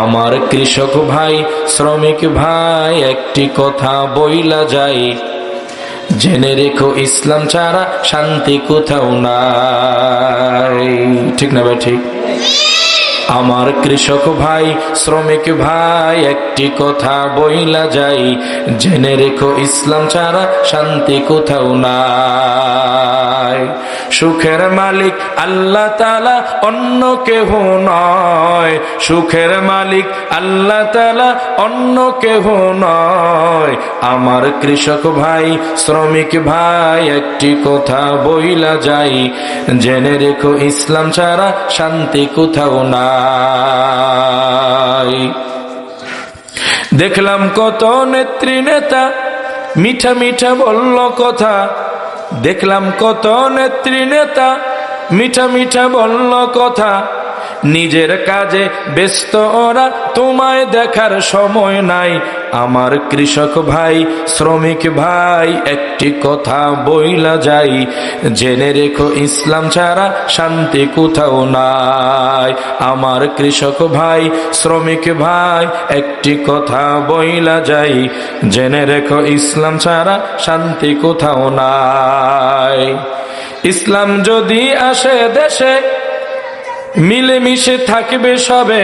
আমার কৃষক ভাই শ্রমিক ভাই একটি কথা বইলা যাই, জেনে রেখো ইসলাম ছাড়া শান্তি কোথাও নাই। ঠিক না ভাই? ঠিক। আমার কৃষক ভাই শ্রমিক ভাই একটি কথা বইলা যাই, জেনে রেখো ইসলাম ছাড়া শান্তি কোথাও নাই। সুখের মালিক আল্লাহ তাআলা অন্য কেহ নয়, সুখের মালিক আল্লাহ তাআলা অন্য কেহ নয়। আমার কৃষক ভাই শ্রমিক ভাই একটি কথা বইলা যাই, জেনে রেখো ইসলাম ছাড়া শান্তি কোথাও নাই। দেখলাম কত নেত্রী নেতা মিঠা মিঠা বলল কথা, দেখলাম কত নেত্রী নেতা মিঠা মিঠা বলল কথা, নিজের কাজে ব্যস্ত ওরা, তোমায় দেখার সময় নাই। আমার কৃষক ভাই শ্রমিক ভাই একটি কথা বইলা যাই, জেনে রেখো ইসলাম ছাড়া শান্তি কোথাও নাই। আমার কৃষক ভাই শ্রমিক ভাই একটি কথা বইলা যাই, জেনে রেখো ইসলাম ছাড়া শান্তি কোথাও নাই। ইসলাম যদি আসে দেশে মিলেমিশে থাকবে সবে,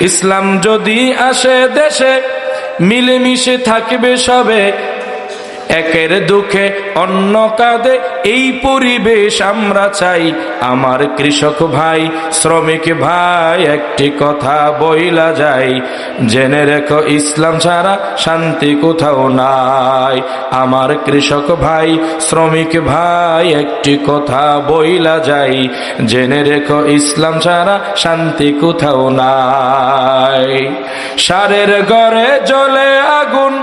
ইসলাম যদি আসে দেশে মিলেমিশে থাকবে সবে, একের দুঃখে অন্য কাঁদে এই পরিবেশ আমরা চাই। আমার কৃষক ভাই শ্রমিক ভাই একটি কথা বইলা যাই, জেনে রেখো ইসলাম ছাড়া শান্তি কোথাও নাই। আমার কৃষক ভাই শ্রমিক ভাই একটি কথা বইলা যাই, জেনে রেখো ইসলাম ছাড়া শান্তি কোথাও নাই। সারের ঘরে জ্বলে আগুন,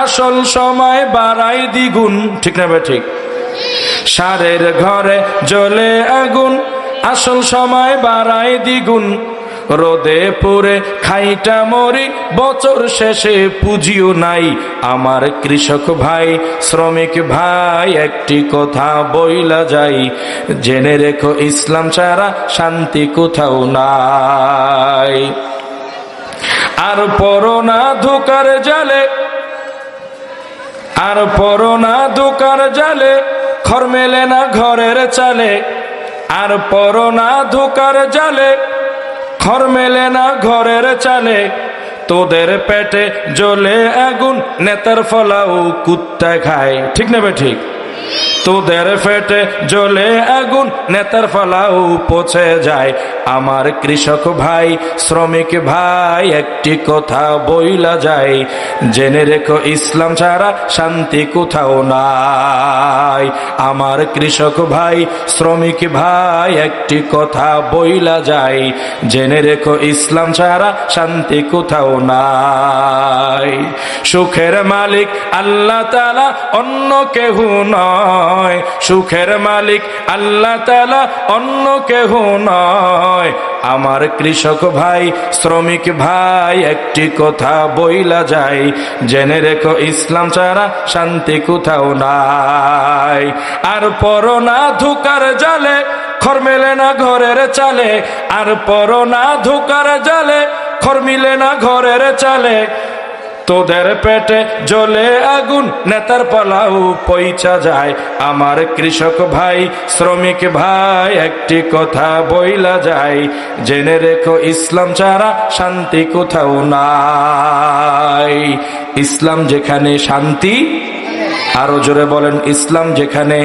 আসল সময় বাড়াই দ্বিগুণ। ঠিক না ভাই? ঠিক। সারের ঘরে জ্বলে আগুন, আসল সময় বাড়াই দ্বিগুণ। রোদে পুড়ে খাইটা মরি, বছর শেষে পুঁজিও নাই। আমার কৃষক ভাই শ্রমিক ভাই একটি কথা বইলা যাই, জেনে রেখো ইসলাম ছাড়া শান্তি কোথাও নাই। আর পড়ো না ধোঁকার জালে, আর পড়ো না ধোঁকার জালে, খড় মেলে না ঘরের চালে। আর পড়ো না ধোঁকার জালে, খড় মেলে না ঘরের চালে। তোদের পেটে জ্বলে আগুন, নেতার ফলাও কুত্তা খায়। ঠিক না ভাই? ঠিক। তোদের পেটে জ্বলে আগুন, নেতার ফলাও পচে যায়। আমার কৃষক ভাই শ্রমিক ভাই একটি কথা বইলা যায়, জেনে রেখো ইসলাম ছাড়া শান্তি কোথাও নাই। আমার কৃষক ভাই শ্রমিক ভাই একটি কথা বইলা যায়, জেনে রেখো ইসলাম ছাড়া শান্তি কোথাও নাই। সুখের মালিক আল্লাহ তাআলা অন্য কেহ নয়, সুখের মালিক আল্লাহ তাআলা অন্য কেহ নয়। আমার কৃষক ভাই শ্রমিক ভাই একটি কথা বইলা যায়, জেনে রেখো ইসলাম ছাড়া শান্তি কোথাও নাই। আর পড়ো না ধোঁকার জালে, খড় মেলে না ঘরের চালে। আর পড়ো না ধোঁকার জালে, খড় মিলে না ঘরের চালে। তোদের পেটে জ্বলে আগুন, নেতার পালাও পইচা যায়। আমার কৃষক ভাই শ্রমিক ভাই একটি কথা বইলা যায়, জেনে রেখো ইসলাম ছাড়া শান্তি কোথাও নাই। ইসলাম যেখানে শান্তি, আরো জোরে বলেন, ইসলাম যেখানে